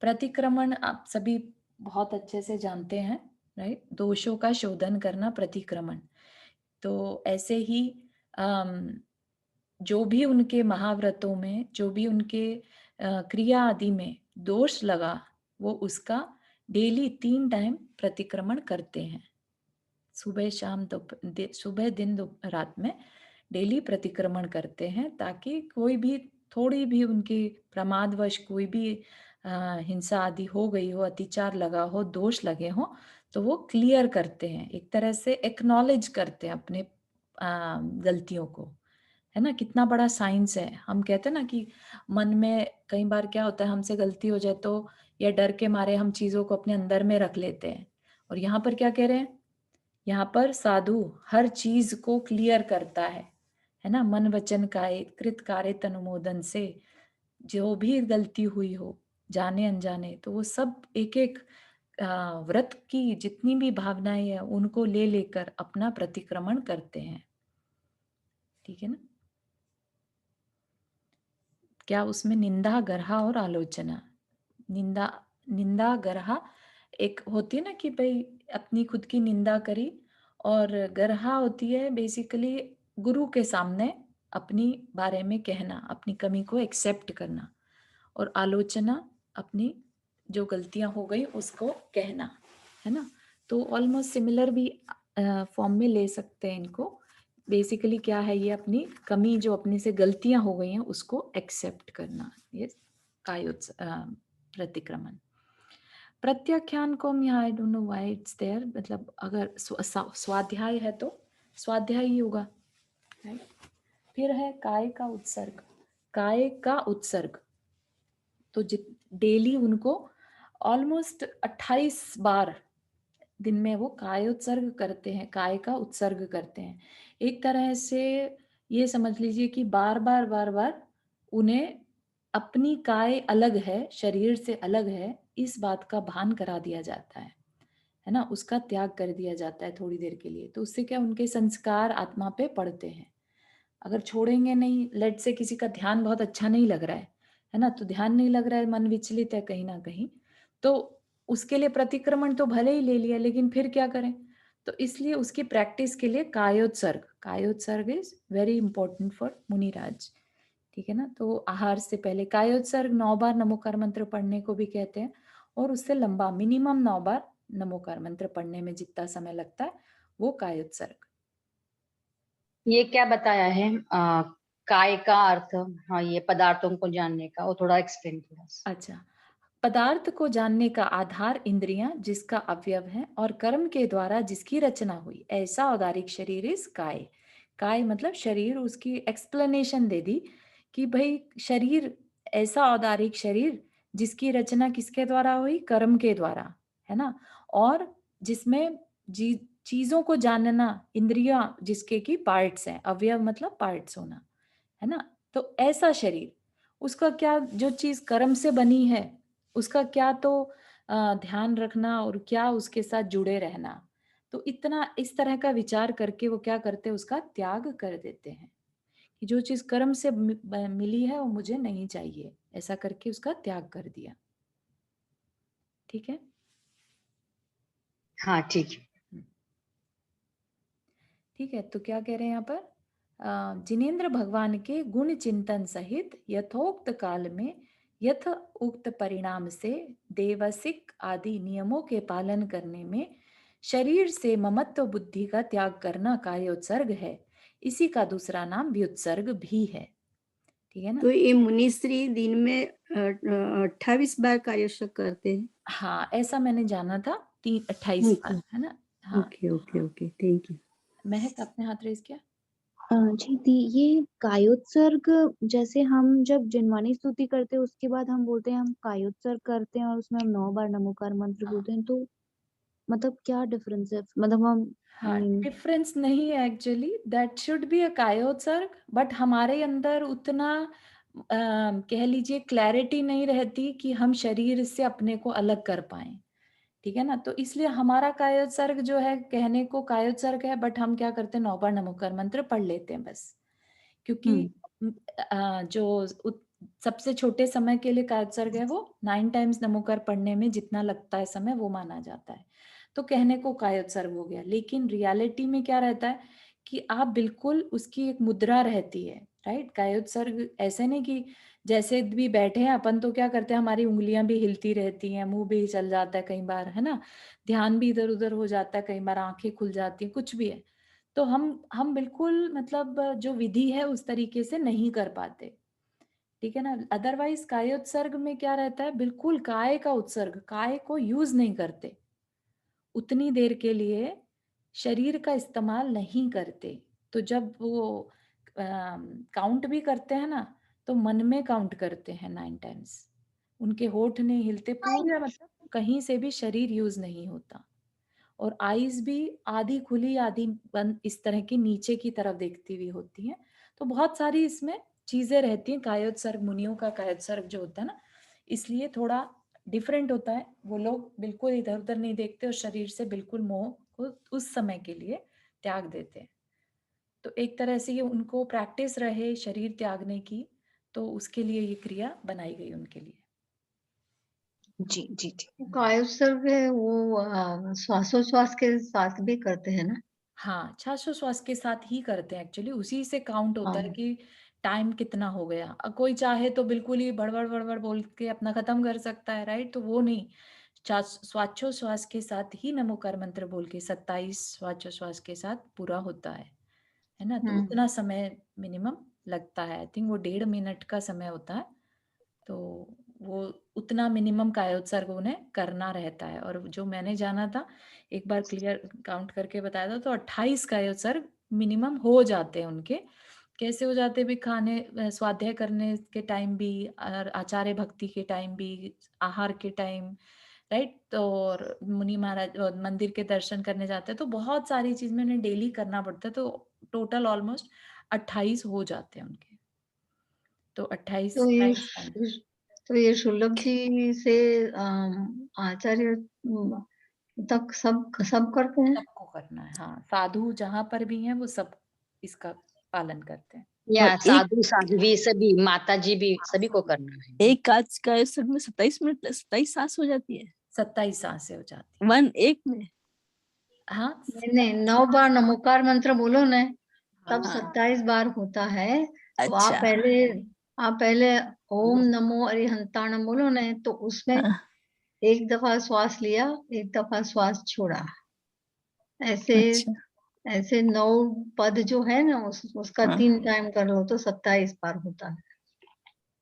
प्रतिक्रमण आप सभी बहुत अच्छे से जानते हैं, राइट। दोषों का शोधन करना, प्रतिक्रमण। तो ऐसे ही जो भी उनके महाव्रतों में, जो भी उनके क्रिया आदि में दोष लगा, वो उसका डेली 3 टाइम प्रतिक्रमण करते हैं, सुबह शाम सुबह दिन रात में डेली प्रतिक्रमण करते हैं, ताकि कोई भी थोड़ी भी उनकी प्रमादवश कोई भी हिंसा आदि हो गई हो, अतिचार लगा हो, दोष लगे हो, तो वो क्लियर करते हैं, एक तरह से एक्नॉलेज करते हैं अपने गलतियों को, है ना। कितना बड़ा साइंस है। हम कहते हैं ना कि मन में कई बार क्या होता है, हमसे गलती हो जाए तो या डर के मारे हम चीजों को अपने अंदर में रख लेते हैं। और यहाँ पर क्या कह रहे हैं, यहाँ पर साधु हर चीज को क्लियर करता है ना। मन वचन काय कृत कार्य अनुमोदन से जो भी गलती हुई हो, जाने अनजाने, तो वो सब एक एक व्रत की जितनी भी भावनाएं हैं उनको ले लेकर अपना प्रतिक्रमण करते हैं। ठीक है ना। क्या उसमें निंदा, गर्हा और आलोचना, निंदा, निंदा गर्हा एक होती है ना कि भाई अपनी खुद की निंदा करी, और गर्हा होती है बेसिकली गुरु के सामने अपनी बारे में कहना, अपनी कमी को एक्सेप्ट करना, और आलोचना अपनी जो गलतियां हो गई उसको कहना, है ना। तो ऑलमोस्ट सिमिलर भी फॉर्म में ले सकते हैं इनको। बेसिकली क्या है, ये अपनी कमी जो अपने से गलतियां हो गई हैं उसको एक्सेप्ट करना, ये कायोत्स प्रतिक्रमण। प्रत्याख्यान को हम यहाँ, I don't know why it's there, मतलब अगर स्वाध्याय है तो स्वाध्याय ही होगा, right? फिर है काय का उत्सर्ग। काय का उत्सर्ग तो डेली उनको ऑलमोस्ट 28 बार दिन में वो काय उत्सर्ग करते हैं, काय का उत्सर्ग करते हैं। एक तरह से ये समझ लीजिए कि बार बार बार बार उन्हें अपनी काय अलग है, शरीर से अलग है, इस बात का भान करा दिया जाता है ना, उसका त्याग कर दिया जाता है थोड़ी देर के लिए। तो उससे क्या, उनके संस्कार आत्मा पे पड़ते हैं। अगर छोड़ेंगे नहीं, लेट से किसी का ध्यान बहुत अच्छा नहीं लग रहा है ना, तो ध्यान नहीं लग रहा है, मन विचलित है कहीं ना कहीं, तो उसके लिए प्रतिक्रमण तो भले ही ले लिया, लेकिन फिर क्या करें। तो इसलिए उसकी प्रैक्टिस के लिए कायोत्सर्ग, कायोत्सर्ग इज वेरी इंपॉर्टेंट फॉर मुनिराज, ठीक है ना। तो आहार से पहले कायोत्सर्ग 9 बार नमोकार मंत्र पढ़ने को भी कहते हैं, और उससे लंबा मिनिमम 9 बार नमोकार मंत्र पढ़ने में जितना समय लगता है वो कायोत्सर्ग। ये क्या बताया है काय का अर्थ? हाँ, ये पदार्थों को जानने का, वो थोड़ा एक्सप्लेन किया। अच्छा, पदार्थ को जानने का आधार इंद्रियां जिसका अवयव है और कर्म के द्वारा जिसकी रचना हुई, ऐसा औदारिक शरीर इस काय। काय मतलब शरीर, उसकी एक्सप्लेनेशन दे दी कि भाई शरीर, ऐसा औदारिक शरीर जिसकी रचना किसके द्वारा हुई, कर्म के द्वारा, है ना, और जिसमें जी चीजों को जानना, इंद्रियां जिसके की पार्ट्स हैं, अवयव मतलब पार्ट्स होना, है ना। तो ऐसा शरीर, उसका क्या, जो चीज कर्म से बनी है उसका क्या तो ध्यान रखना, और क्या उसके साथ जुड़े रहना। तो इतना इस तरह का विचार करके वो क्या करते हैं, उसका त्याग कर देते हैं कि जो चीज कर्म से मिली है वो मुझे नहीं चाहिए, ऐसा करके उसका त्याग कर दिया, ठीक है। हाँ ठीक है। हम्म। ठीक है, तो क्या कह रहे हैं यहाँ पर, जिनेन्द्र भगवान के गुण चिंतन सहित यथोक्त काल में यथ उक्त परिणाम से देवसिक आदि नियमों के पालन करने में शरीर से ममत्व बुद्धि का त्याग करना कायोत्सर्ग है। इसी का दूसरा नाम व्युत्सर्ग भी है, ठीक है ना। तो ये मुनिश्री दिन में 28 बार कार्य करते हैं? हाँ, ऐसा मैंने जाना था, 28 बार, है ना। हाँ, okay okay okay, thank you. महक आपने हाथ रेज किया। जी दी, ये कायोत्सर्ग जैसे हम जब जिनवानी स्तुति करते हैं उसके बाद हम बोलते हैं हम कायोत्सर्ग करते हैं और उसमें हम 9 बार नमोकार मंत्र हाँ, बोलते हैं, तो मतलब क्या डिफरेंस है? मतलब हम हाँ, डिफरेंस नहीं है actually, that should be a कायोत्सर्ग, बट हमारे अंदर उतना कह लीजिए क्लैरिटी नहीं रहती कि हम शरीर से अपने को अलग कर पाए, ठीक है ना। तो इसलिए हमारा कायोत्सर्ग जो है, कहने को कायोत्सर्ग है, बट हम क्या करते हैं, 9 बार नमोकार मंत्र पढ़ लेते हैं बस, क्योंकि जो सबसे छोटे समय के लिए कायोत्सर्ग है वो 9 टाइम्स नमोकार पढ़ने में जितना लगता है समय वो माना जाता है, तो कहने को कायोत्सर्ग हो गया। लेकिन रियलिटी में क्या रहता है कि आप बिल्कुल, उसकी एक मुद्रा रहती है, राइट। कायोत्सर्ग ऐसे नहीं कि जैसे भी बैठे हैं अपन तो क्या करते हैं, हमारी उंगलियां भी हिलती रहती हैं, मुंह भी चल जाता है कई बार, है ना, ध्यान भी इधर उधर हो जाता है, कई बार आंखें खुल जाती हैं, कुछ भी है। तो हम बिल्कुल मतलब जो विधि है उस तरीके से नहीं कर पाते, ठीक है ना। अदरवाइज कायोत्सर्ग में क्या रहता है, बिल्कुल काय का उत्सर्ग, काय को यूज नहीं करते, उतनी देर के लिए शरीर का इस्तेमाल नहीं करते। तो जब वो काउंट भी करते हैं ना, तो मन में काउंट करते हैं 9 टाइम्स, उनके होठ नहीं हिलते पूरे, मतलब कहीं से भी शरीर यूज नहीं होता, और आईज भी आधी खुली आधी बंद, इस तरह की नीचे की तरफ देखती हुई होती हैं। तो बहुत सारी इसमें चीजें रहती हैं, कायोत्सर्ग, मुनियों का कायोत्सर्ग जो होता है ना, इसलिए थोड़ा डिफरेंट होता है। वो लोग बिल्कुल इधर उधर नहीं देखते और शरीर से बिल्कुल मोह को उस समय के लिए त्याग देते हैं। तो एक तरह से ये उनको प्रैक्टिस रहे शरीर त्यागने की, तो उसके लिए ये क्रिया बनाई गई उनके लिए। जी जी जी। कायोत्सर्ग है वो श्वासोच्छ्वास के साथ भी करते हैं ना? हाँ, श्वासोच्छ्वास के साथ ही करते हैं एक्चुअली, उसी से काउंट होता है हाँ। कि टाइम कितना हो गया। कोई चाहे तो बिल्कुल ही बड़बड़ बोल के अपना खत्म कर सकता है, राइट? तो वो नहीं, श्वासोच्छ्वास के साथ ही नमोकार मंत्र बोल के 27 श्वासोच्छ्वास के साथ पूरा होता है ना? तो उतना समय मिनिमम लगता है। आई थिंक वो 1.5 मिनट का समय होता है। तो वो उतना मिनिमम कायोत्सर्ग उन्हें करना रहता है। और जो मैंने जाना था, एक बार क्लियर काउंट करके बताया था, तो 28 कायोत्सर्ग मिनिमम हो जाते हैं उनके। कैसे हो जाते हैं भी? खाने स्वाध्याय करने के टाइम भी, और आचार्य भक्ति के टाइम भी, आहार के टाइम, राइट? तो और मुनि महाराज मंदिर के दर्शन करने जाते हैं, तो बहुत सारी चीज में उन्हें डेली करना पड़ता है। तो टोटल ऑलमोस्ट 28 हो जाते हैं उनके। तो 28 तो ये टाइम्स तो ये शुल्लभ जी से आचार्य तक सब करते हैं? सबको करना है। हाँ, साधु जहाँ पर भी हैं वो सब इसका पालन करते हैं। या और एक साधु साध्वी सभी, माता जी भी सभी को करना है? एक कायोत्सर्ग में 27 मिनट 27 सांस हो जाती है 27 सांसें हो जाती वन एक में। हाँ, नहीं 9 बार नमोकार मंत्र बोलो ना, तब हाँ 27 बार होता है। तो अच्छा। आप पहले ओम नमो अरिहंताणम बोलो ना, तो उसमें हाँ, एक दफा श्वास लिया, एक दफा श्वास छोड़ा। ऐसे अच्छा। ऐसे 9 पद जो है ना, उसका हाँ, 3 टाइम कर लो तो 27 बार होता है।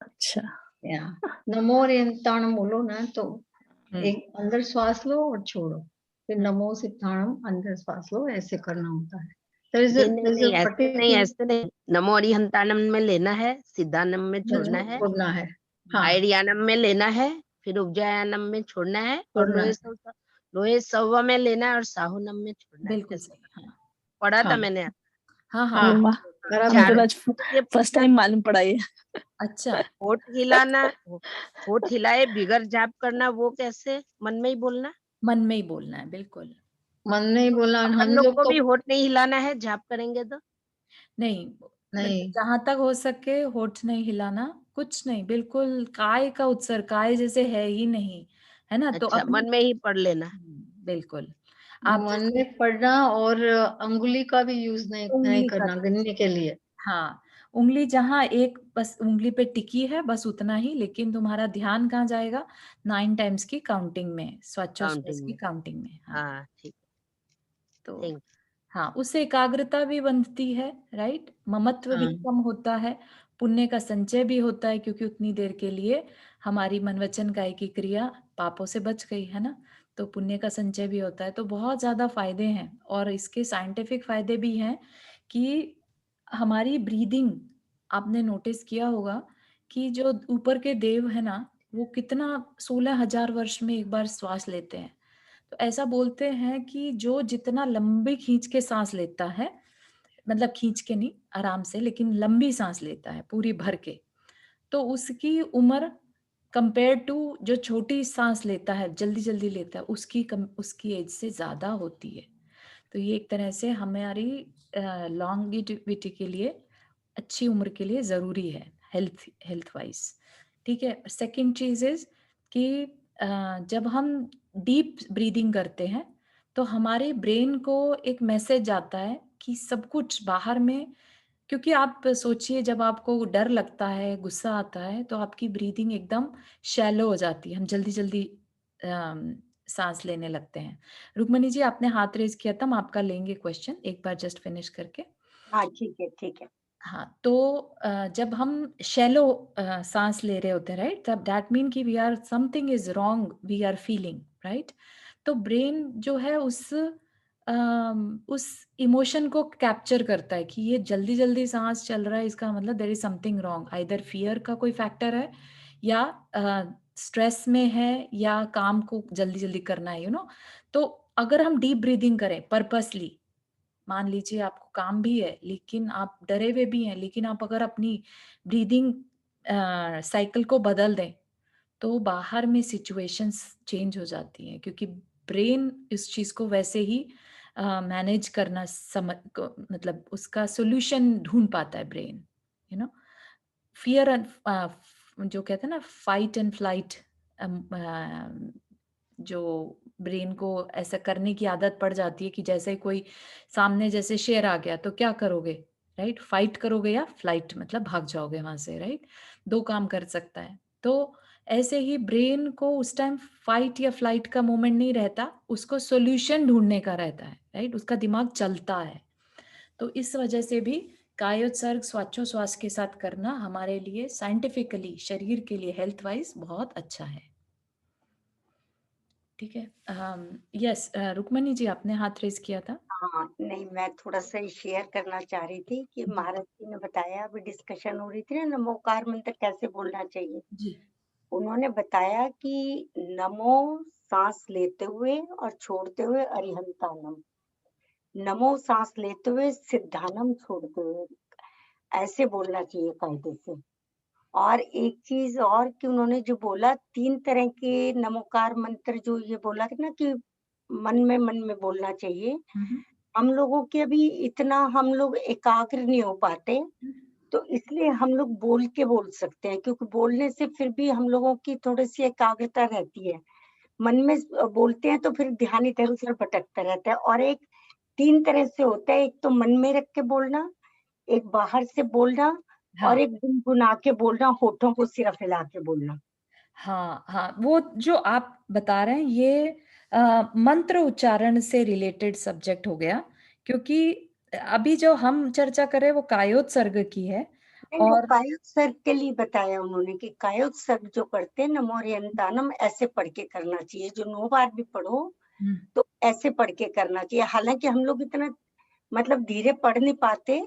अच्छा। या नमो अरिहंताणम बोलो ना, तो हम्म, एक अंदर श्वास लो और छोड़ो, फिर नमो सिद्धाणम अंदर श्वास लो, ऐसे करना होता है। नहीं नहीं नहीं, ऐसे नहीं, particular ऐसे नहीं। नमो अरिहंताणम में लेना है, सिद्धानम में छोड़ना है, छोड़ना है। हाँ, आयरियानम में लेना है, फिर उपजायानम में छोड़ना है, और छोड़ना है। लोहे सव्वा में लेना है, और साहुनम में छोड़ना है। बिल्कुल ऐसे सही। हाँ पढ़ा था हाँ मैंने। हाँ हाँ, हाँ, अरे वाह, बराबर मुझे है। तो आज ये फर्स्ट पूछना, टाइम मालूम पड़ा ये। अच्छा। होठ हिलाना, होठ हिलाए बिगर जाप करना, वो कैसे? मन में ही बोलना? मन में ही बोलना है, बिल्कुल। मन नहीं बोला, अपन हम लोग लोग को तो भी होठ नहीं हिलाना है जाप करेंगे तो? नहीं, नहीं। जहां तक हो सके होठ नहीं हिलाना, कुछ नहीं, बिल्कुल काय का उत्सर्ग, काय जैसे है ही नहीं, है ना? तो अच्छा, अपनी मन में ही पढ़ लेना। बिल्कुल। आप मन जैसे में पढ़ना, और अंगुली का भी यूज नहीं उंगली का करना गिनने के लिए। हाँ, उंगली जहाँ एक बस उंगली पे टिकी है, बस उतना ही, लेकिन तुम्हारा ध्यान कहाँ जाएगा? 9 टाइम्स की काउंटिंग में, श्वासोच्छ्वास काउंटिंग की में। काउंटिंग में। हाँ, हाँ ठीक। तो थैंक। हाँ, उससे एकाग्रता भी बनती है, राइट? ममत्व भी हाँ, कम होता है, पुण्य का संचय भी होता है, क्योंकि उतनी देर के लिए हमारी मन वचन काय की क्रिया पापों से बच गई, है ना? तो पुण्य का संचय भी होता है। तो बहुत ज्यादा फायदे हैं, और इसके साइंटिफिक फायदे भी हैं कि हमारी ब्रीदिंग, आपने नोटिस किया होगा कि जो ऊपर के देव है ना, वो कितना 16,000 वर्ष में एक बार श्वास लेते हैं। तो ऐसा बोलते हैं कि जो जितना लंबी खींच के सांस लेता है, मतलब खींच के नहीं, आराम से, लेकिन लंबी सांस लेता है पूरी भर के, तो उसकी उम्र कंपेयर टू जो छोटी सांस लेता है, जल्दी जल्दी लेता है, उसकी एज से ज्यादा होती है। तो ये एक तरह से हमारी लॉन्गिविटी के लिए, अच्छी उम्र के लिए जरूरी है, हेल्थ वाइज। ठीक है। सेकंड चीज इज कि जब हम डीप ब्रीदिंग करते हैं, तो हमारे ब्रेन को एक मैसेज आता है कि सब कुछ बाहर में, क्योंकि आप सोचिए जब आपको डर लगता है, गुस्सा आता है, तो आपकी ब्रीदिंग एकदम शैलो हो जाती है, हम जल्दी जल्दी सांस लेने लगते हैं। रुक्मणी जी, आपने हाथ रेज किया था, हम आपका लेंगे क्वेश्चन एक बार जस्ट फिनिश करके। हाँ ठीक है ठीक है। हाँ, तो जब हम शैलो सांस ले रहे होते हैं, राइट, तब दैट मीन कि we are something is wrong, we are feeling, right? तो ब्रेन जो है उस इमोशन को कैप्चर करता है कि ये जल्दी जल्दी सांस चल रहा है, इसका मतलब there is something wrong, either fear का कोई फैक्टर है, या स्ट्रेस में है, या काम को जल्दी जल्दी करना है, तो अगर हम डीप ब्रीदिंग करें पर्पसली, मान लीजिए आपको काम भी है, लेकिन आप डरे हुए भी हैं, लेकिन आप अगर अपनी ब्रीदिंग साइकिल को बदल दें, तो बाहर में सिचुएशंस चेंज हो जाती हैं, क्योंकि ब्रेन इस चीज को वैसे ही मैनेज करना मतलब उसका सॉल्यूशन ढूंढ पाता है brain, you know fear and जो कहते हैं ना, फाइट एंड फ्लाइट जो ब्रेन को ऐसा करने की आदत पड़ जाती है कि जैसे कोई सामने जैसे शेर आ गया तो क्या करोगे, राइट? फाइट करोगे या फ्लाइट, मतलब भाग जाओगे वहां से, राइट? दो काम कर सकता है। तो ऐसे ही ब्रेन को उस टाइम फाइट या फ्लाइट का मोमेंट नहीं रहता, उसको सॉल्यूशन ढूंढने का रहता है, राइट? उसका दिमाग चलता है। तो इस वजह से भी कायोत्सर्ग श्वासोच्छ्वास के साथ करना हमारे लिए साइंटिफिकली, शरीर के लिए, हेल्थ वाइज बहुत अच्छा है। ठीक है। यस, रुक्मणी जी आपने हाथ रेज किया था। हाँ, नहीं मैं थोड़ा सा शेयर करना चाह रही थी कि महाराज जी ने बताया, अभी डिस्कशन हो रही थी ना नमोकार मंत्र कैसे बोलना चाहिए। जी। उन्होंने बताया कि नमो सांस लेते हुए और छोड़ते हुए अरिहंतानम, नमो सांस लेते हुए सिद्धानम छोड़ते हुए, ऐसे बोलना चाहिए कायदे से। और एक चीज और कि उन्होंने जो बोला 3 तरह के नमोकार मंत्र, जो ये बोला कि ना कि मन में बोलना चाहिए। हम लोगों के अभी इतना हम लोग एकाग्र नहीं हो पाते, तो इसलिए हम लोग बोल के बोल सकते हैं, क्योंकि बोलने से फिर भी हम लोगों की थोड़ी सी एकाग्रता रहती है। मन में बोलते हैं तो फिर ध्यान इधर उधर भटकता रहता है। और एक 3 तरह से होता है, एक तो मन में रख के बोलना, एक बाहर से बोलना, हाँ। और एक गुनगुना के बोलना, होठों को सिर्फ हिला के बोलना। हाँ हाँ, वो जो आप बता रहे हैं ये मंत्र उच्चारण से रिलेटेड सब्जेक्ट हो गया, क्योंकि अभी जो हम चर्चा कर रहे हैं वो कायोत्सर्ग की है। नहीं, वो और कायोत्सर्ग के लिए बताया उन्होंने कि कायोत्सर्ग जो करते हैं नमो अरिहंतानम ऐसे पढ़ के करना चाहिए, जो 9 बार भी पढ़ो तो ऐसे पढ़ के करना चाहिए। हालांकि हम लोग इतना मतलब धीरे पढ़ नहीं पाते,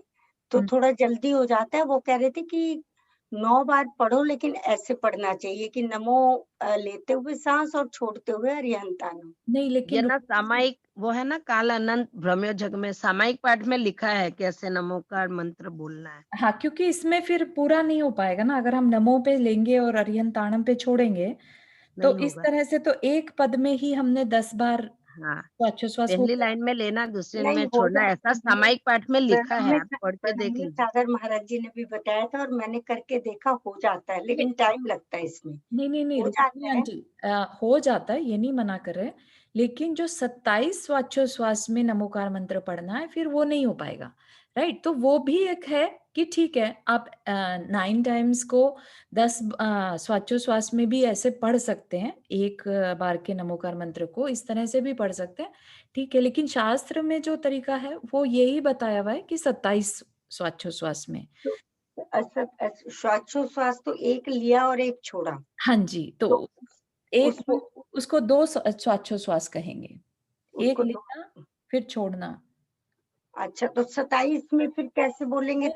तो थोड़ा जल्दी हो जाता है। वो कह रहे थे कि 9 बार पढ़ो, लेकिन ऐसे पढ़ना चाहिए कि नमो लेते हुए सांस और छोड़ते हुए अरिहंतानम। नहीं, ये लेकिन ना सामायिक वो है ना, काल अनंत भ्रमयो जग में सामायिक पाठ में लिखा है कैसे नमोकार मंत्र बोलना है। हाँ, क्योंकि इसमें फिर पूरा नहीं हो पाएगा ना, अगर हम नमो पे लेंगे और अरिहंताणम पे छोड़ेंगे तो नहीं इस होगा। तरह से तो एक पद में ही हमने 10 बार हाँ, श्वासोच्छ्वास हो पहली गया। लाइन में लेना, दूसरी नहीं में हो छोड़ना, ऐसा जाता है। सामायिक पाठ में लिखा है, आप पढ़ के देख लीजिए। सागर महाराज जी ने भी बताया था और मैंने करके देखा, हो जाता है, लेकिन टाइम लगता है इसमें। नहीं, हो रुक्मिणी जाता है। आंटी, हो जाता है, ये नहीं मना कर रहे, लेकिन जो 27 श्वासोच्छ्वास में नमोकार मंत्र पढ़ना है फिर वो नहीं हो पाएगा, राइट? तो वो भी एक है कि ठीक है, आप 9 टाइम्स को 10 श्वासोच्छ्वास में भी ऐसे पढ़ सकते हैं, एक बार के नमोकार मंत्र को इस तरह से भी पढ़ सकते हैं, ठीक है। लेकिन शास्त्र में जो तरीका है वो यही बताया हुआ है कि 27 श्वासोच्छ्वास में। श्वासोच्छ्वास तो एक लिया और एक छोड़ा, हाँ जी, तो तो एक उसमें उसको 2 श्वासोच्छ्वास कहेंगे, एक उसको लेना फिर छोड़ना। अच्छा, तो 27 में फिर कैसे बोलेंगे?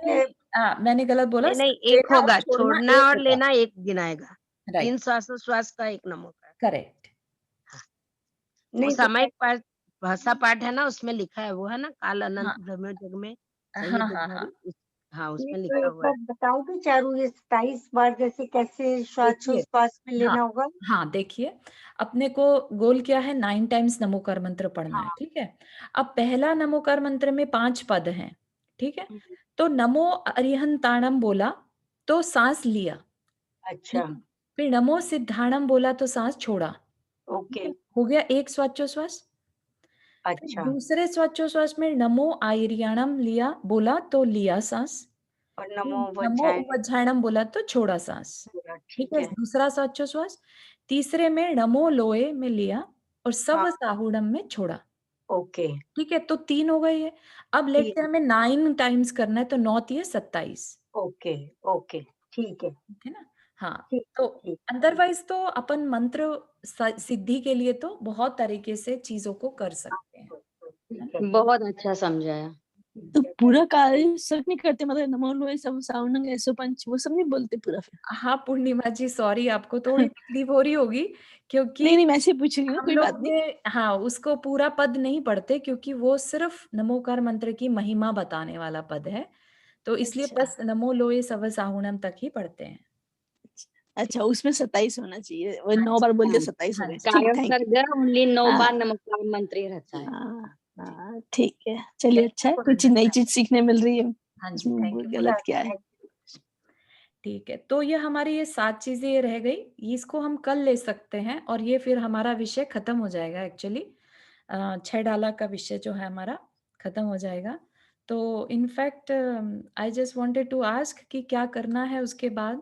मैंने गलत बोला, नहीं नहीं, एक लेना और होगा, छोड़ना छोड़ना एक और होगा, लेना एक गिनाएगा। 3 राइट, श्वासोच्छ्वास का एक नमोकार। करेक्ट। वो नहीं तो सामायिक पाठ, भाषा पाठ है ना, उसमें लिखा है, वो है ना काल हाँ अनंत भ्रमयो जग में हाँ सही हाँ दुधारी हाँ। हाँ, नहीं उसमें तो लिखा एक हुआ है। बार बताओगे चारू, ये 27 बार जैसे कैसे देखिए, श्वासोच्छ्वास में हाँ लेना होगा? हाँ, देखिए, अपने को गोल क्या है, 9 टाइम्स नमोकार मंत्र पढ़ना है, हाँ। ठीक है। अब पहला नमोकार मंत्र में 5 पद हैं, ठीक है। हम्म, तो नमो अरिहंताणम बोला तो सांस लिया, अच्छा, ठीक है। फिर नमो सिद्धाणम बोला तो सांस छोड़ा, ठीक ओके, है, हो गया एक श्वासोच्छ्वास। फिर अच्छा, दूसरे श्वासोच्छ्वास में नमो आयरियाणम लिया बोला तो लिया सांस, और फिर नमो नमो वज्जाय, उवज्झायणम बोला तो छोड़ा सांस, ठीक ठीक है, है, दूसरा श्वासोच्छ्वास। तीसरे में नमो लोए में लिया और हाँ, सव साहुड़म में छोड़ा, ओके, ठीक है, तो 3 हो गए ये। अब लेट से ठीक, हमें 9 टाइम्स करना है तो 9 तिये 27, ओके, ओके, ठीक है, ठीक है ना। हाँ, ठीक, तो ठीक, अदरवाइज तो अपन मंत्र सिद्धि के लिए तो बहुत तरीके से चीजों को कर सकते हैं, है ठीक ना? है, बहुत अच्छा समझाया। तो ठीक है, पूरा कार्य सब नहीं करते, मतलब नमो लोए सब साउंड ऐसो पंच वो सब नहीं बोलते पूरा फिर? हाँ, पूर्णिमा जी, सॉरी, आपको थोड़ी तकलीफ हो रही होगी क्योंकि नहीं नहीं, मैं ऐसे ही पूछ रही हूँ, हम कोई बात लोग नहीं। ने हाँ, उसको पूरा पद नहीं पढ़ते क्योंकि वो सिर्फ नमोकार मंत्र की महिमा बताने वाला पद है, तो इसलिए अच्छा बस नमो लोए सव साहुणम तक ही पढ़ते हैं। अच्छा, उसमें 27 होना चाहिए, वो हाँ 9 जी, बार बोल दिया, हाँ, 27 हो हाँ गए, जी, ठीक, हाँ थैंक यू। कायोत्सर्ग ओनली 9 हाँ बार नमस्कार मंत्र ही रहता है। हाँ जी। हाँ, ठीक है, चलिए, थैंक अच्छा यू है, कुछ पूर्णिमा नई जी। चीज सीखने मिल रही है, हाँ जी, इसमें थैंक यू गलत क्या पूर्णिमा। है। ठीक है, तो ये हमारी ये 7 चीज़ें ये रह गई, इसको हम कल ले सकते हैं और ये फिर हमारा विषय खत्म हो जाएगा एक्चुअली। 6 डाला का विषय जो है हमारा खत्म हो जाएगा। तो in fact I just wanted to ask कि क्या करना है उसके बाद?